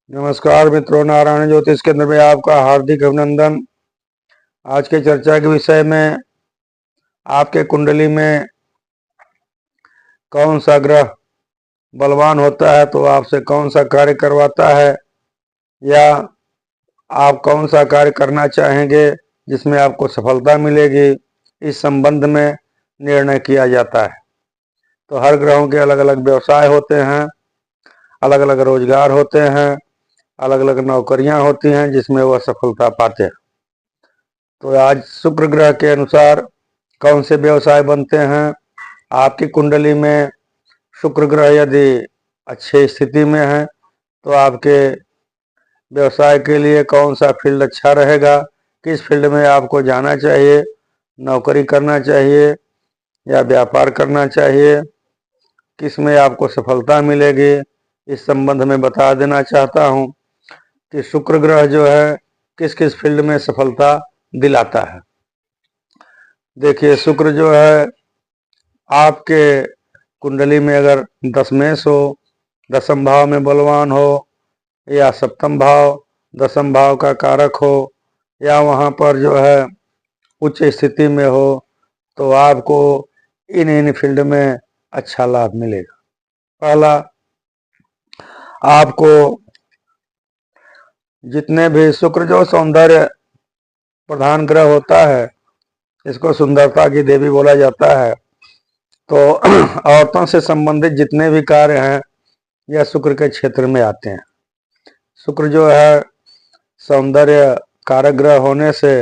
नमस्कार मित्रों, नारायण ज्योतिष केंद्र में आपका हार्दिक अभिनंदन। आज के चर्चा के विषय में आपके कुंडली में कौन सा ग्रह बलवान होता है तो आपसे कौन सा कार्य करवाता है, या आप कौन सा कार्य करना चाहेंगे जिसमें आपको सफलता मिलेगी, इस संबंध में निर्णय किया जाता है। तो हर ग्रहों के अलग अलग व्यवसाय होते हैं, अलग अलग रोजगार होते हैं, अलग अलग नौकरियां होती हैं जिसमें वह सफलता पाते हैं। तो आज शुक्र ग्रह के अनुसार कौन से व्यवसाय बनते हैं। आपकी कुंडली में शुक्र ग्रह यदि अच्छी स्थिति में है तो आपके व्यवसाय के लिए कौन सा फील्ड अच्छा रहेगा, किस फील्ड में आपको जाना चाहिए, नौकरी करना चाहिए या व्यापार करना चाहिए, किस में आपको सफलता मिलेगी, इस संबंध में बता देना चाहता हूं कि शुक्र ग्रह जो है किस किस फील्ड में सफलता दिलाता है। देखिए, शुक्र जो है आपके कुंडली में अगर दशमेश हो, दसम भाव में बलवान हो, या सप्तम भाव दसम भाव का कारक हो, या वहां पर जो है उच्च स्थिति में हो, तो आपको इन फील्ड में अच्छा लाभ मिलेगा। पहला, आपको जितने भी शुक्र जो सौंदर्य प्रधान ग्रह होता है, इसको सुंदरता की देवी बोला जाता है। तो औरतों से संबंधित जितने भी कार्य हैं यह शुक्र के क्षेत्र में आते हैं। शुक्र जो है सौंदर्य कारक ग्रह होने से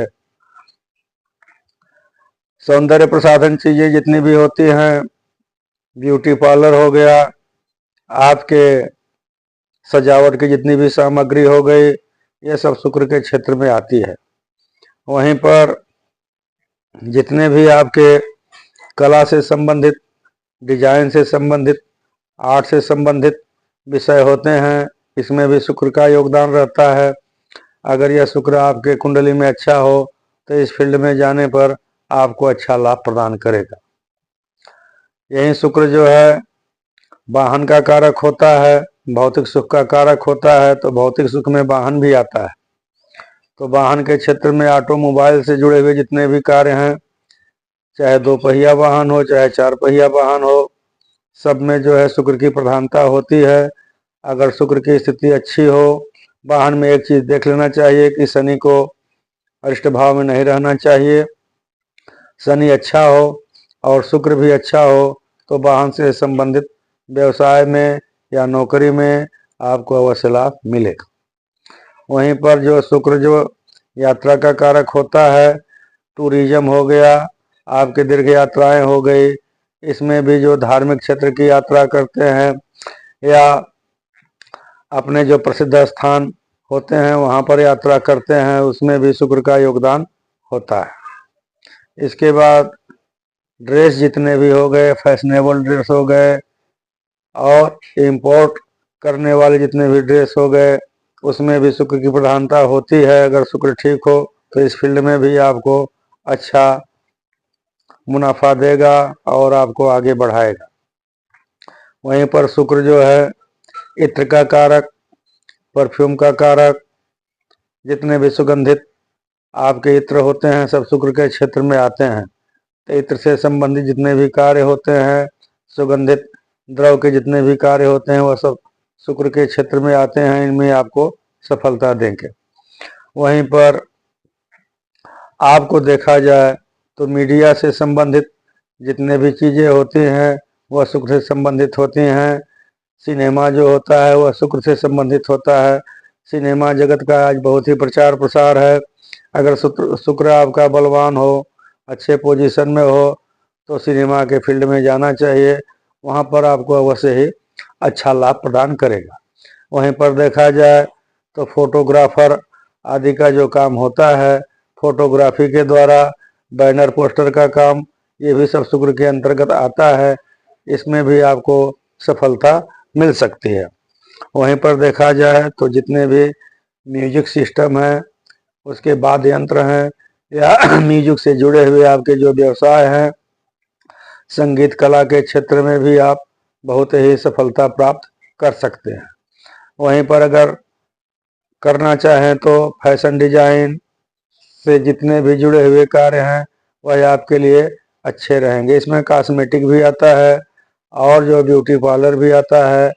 सौंदर्य प्रसाधन चीजें जितनी भी होती हैं, ब्यूटी पार्लर हो गया, आपके सजावट की जितनी भी सामग्री हो गई, ये सब शुक्र के क्षेत्र में आती है। वहीं पर जितने भी आपके कला से संबंधित, डिजाइन से संबंधित, आर्ट से संबंधित विषय होते हैं, इसमें भी शुक्र का योगदान रहता है। अगर यह शुक्र आपके कुंडली में अच्छा हो तो इस फील्ड में जाने पर आपको अच्छा लाभ प्रदान करेगा। यही शुक्र जो है वाहन का कारक होता है, भौतिक सुख का कारक होता है, तो भौतिक सुख में वाहन भी आता है। तो वाहन के क्षेत्र में ऑटोमोबाइल से जुड़े हुए जितने भी कार्य हैं, चाहे 2 पहिया वाहन हो चाहे 4 पहिया वाहन हो, सब में जो है शुक्र की प्रधानता होती है। अगर शुक्र की स्थिति अच्छी हो, वाहन में एक चीज देख लेना चाहिए कि शनि को अरिष्ट भाव में नहीं रहना चाहिए। शनि अच्छा हो और शुक्र भी अच्छा हो तो वाहन से संबंधित व्यवसाय में या नौकरी में आपको अवश्य लाभ मिलेगा। वहीं पर जो शुक्र जो यात्रा का कारक होता है, टूरिज्म हो गया, आपके दीर्घ यात्राएं हो गई, इसमें भी जो धार्मिक क्षेत्र की यात्रा करते हैं या अपने जो प्रसिद्ध स्थान होते हैं वहां पर यात्रा करते हैं, उसमें भी शुक्र का योगदान होता है। इसके बाद ड्रेस जितने भी हो गए, फैशनेबल ड्रेस हो गए और इंपोर्ट करने वाले जितने भी ड्रेस हो गए, उसमें भी शुक्र की प्रधानता होती है। अगर शुक्र ठीक हो तो इस फील्ड में भी आपको अच्छा मुनाफा देगा और आपको आगे बढ़ाएगा। वहीं पर शुक्र जो है इत्र का कारक, परफ्यूम का कारक, जितने भी सुगंधित आपके इत्र होते हैं सब शुक्र के क्षेत्र में आते हैं। तो इत्र से संबंधित जितने भी कार्य होते हैं, सुगंधित द्रव के जितने भी कार्य होते हैं, वह सब शुक्र के क्षेत्र में आते हैं, इनमें आपको सफलता देंगे। वहीं पर आपको देखा जाए तो मीडिया से संबंधित जितने भी चीजें होती हैं वह शुक्र से संबंधित होती हैं। सिनेमा जो होता है वह शुक्र से संबंधित होता है। सिनेमा जगत का आज बहुत ही प्रचार प्रसार है। अगर शुक्र आपका बलवान हो, अच्छे पोजीशन में हो, तो सिनेमा के फील्ड में जाना चाहिए, वहाँ पर आपको अवश्य ही अच्छा लाभ प्रदान करेगा। वहीं पर देखा जाए तो फोटोग्राफर आदि का जो काम होता है, फोटोग्राफी के द्वारा बैनर पोस्टर का काम, ये भी सब शुक्र के अंतर्गत आता है, इसमें भी आपको सफलता मिल सकती है। वहीं पर देखा जाए तो जितने भी म्यूजिक सिस्टम है, उसके बाद यंत्र हैं, या म्यूजिक से जुड़े हुए आपके जो व्यवसाय हैं, संगीत कला के क्षेत्र में भी आप बहुत ही सफलता प्राप्त कर सकते हैं। वहीं पर अगर करना चाहें तो फैशन डिजाइन से जितने भी जुड़े हुए कार्य हैं वह आपके लिए अच्छे रहेंगे। इसमें कॉस्मेटिक भी आता है और जो ब्यूटी पार्लर भी आता है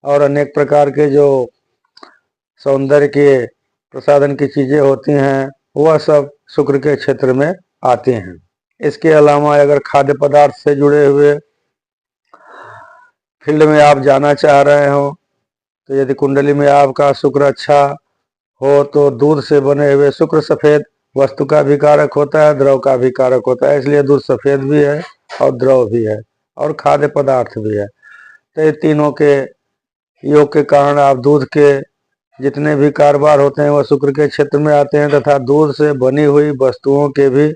और अनेक प्रकार के जो सौंदर्य के प्रसाधन की चीजें होती हैं वह सब शुक्र के क्षेत्र में आती हैं। इसके अलावा अगर खाद्य पदार्थ से जुड़े हुए फील्ड में आप जाना चाह रहे हो तो यदि कुंडली में आपका शुक्र अच्छा हो तो दूध से बने हुए शुक्र सफेद वस्तु का भी कारक होता है, द्रव का भी कारक होता है, इसलिए दूध सफेद भी है और द्रव भी है और खाद्य पदार्थ भी है। तो ये तीनों के योग के कारण आप दूध के जितने भी कारोबार होते हैं वह शुक्र के क्षेत्र में आते हैं तथा दूध से बनी हुई वस्तुओं के भी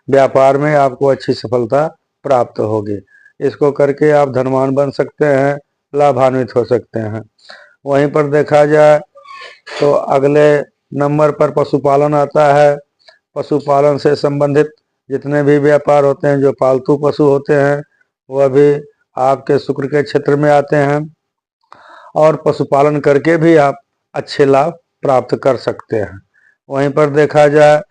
व्यापार में आपको अच्छी सफलता प्राप्त होगी। इसको करके आप धनवान बन सकते हैं, लाभान्वित हो सकते हैं। वहीं पर देखा जाए तो अगले नंबर पर पशुपालन आता है। पशुपालन से संबंधित जितने भी व्यापार होते हैं, जो पालतू पशु होते हैं वह भी आपके शुक्र के क्षेत्र में आते हैं और पशुपालन करके भी आप अच्छे लाभ प्राप्त कर सकते हैं। वहीं पर देखा जाए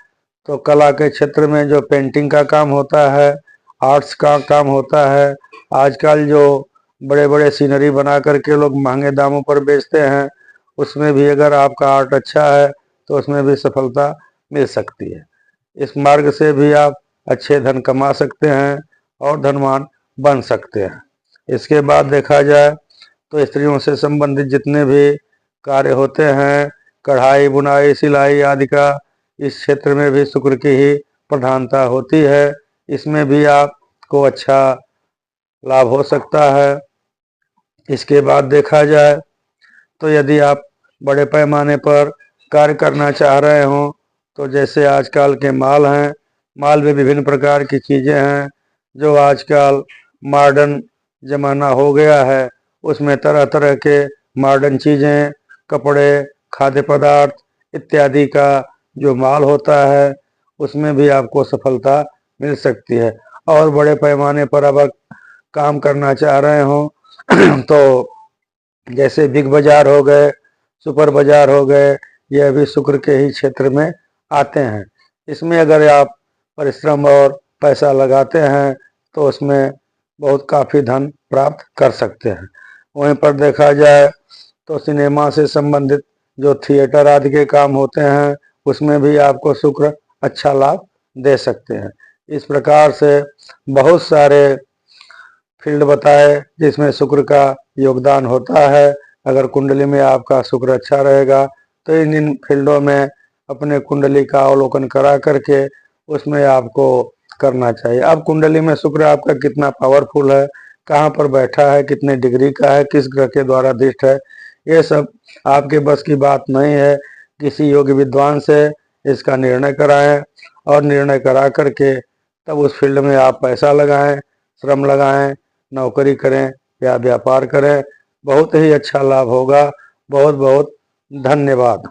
तो कला के क्षेत्र में जो पेंटिंग का काम होता है, आर्ट्स का काम होता है, आजकल जो बड़े बड़े सीनरी बना करके लोग महंगे दामों पर बेचते हैं, उसमें भी अगर आपका आर्ट अच्छा है तो उसमें भी सफलता मिल सकती है। इस मार्ग से भी आप अच्छे धन कमा सकते हैं और धनवान बन सकते हैं। इसके बाद देखा जाए तो स्त्रियों से संबंधित जितने भी कार्य होते हैं, कढ़ाई बुनाई सिलाई आदि का, इस क्षेत्र में भी शुक्र की ही प्रधानता होती है। इसमें भी आपको अच्छा लाभ हो सकता है। इसके बाद देखा जाए तो यदि आप बड़े पैमाने पर कार्य करना चाह रहे हो तो जैसे आजकल के माल हैं, माल में विभिन्न प्रकार की चीज़ें हैं जो आजकल मॉडर्न ज़माना हो गया है, उसमें तरह तरह के मॉडर्न चीज़ें, कपड़े, खाद्य पदार्थ इत्यादि का जो माल होता है उसमें भी आपको सफलता मिल सकती है। और बड़े पैमाने पर अब काम करना चाह रहे हो तो जैसे बिग बाजार हो गए, सुपर बाजार हो गए, यह भी शुक्र के ही क्षेत्र में आते हैं। इसमें अगर आप परिश्रम और पैसा लगाते हैं तो उसमें बहुत काफ़ी धन प्राप्त कर सकते हैं। वहीं पर देखा जाए तो सिनेमा से संबंधित जो थिएटर आदि के काम होते हैं उसमें भी आपको शुक्र अच्छा लाभ दे सकते हैं। इस प्रकार से बहुत सारे फील्ड बताए जिसमें शुक्र का योगदान होता है। अगर कुंडली में आपका शुक्र अच्छा रहेगा तो इन फील्डों में अपने कुंडली का अवलोकन करा करके उसमें आपको करना चाहिए। अब कुंडली में शुक्र आपका कितना पावरफुल है, कहाँ पर बैठा है, कितने डिग्री का है, किस ग्रह के द्वारा दृष्ट है, ये सब आपके बस की बात नहीं है। किसी योग्य विद्वान से इसका निर्णय कराएं और निर्णय करा करके तब उस फील्ड में आप पैसा लगाएं, श्रम लगाएं, नौकरी करें या व्यापार करें, बहुत ही अच्छा लाभ होगा। बहुत बहुत धन्यवाद।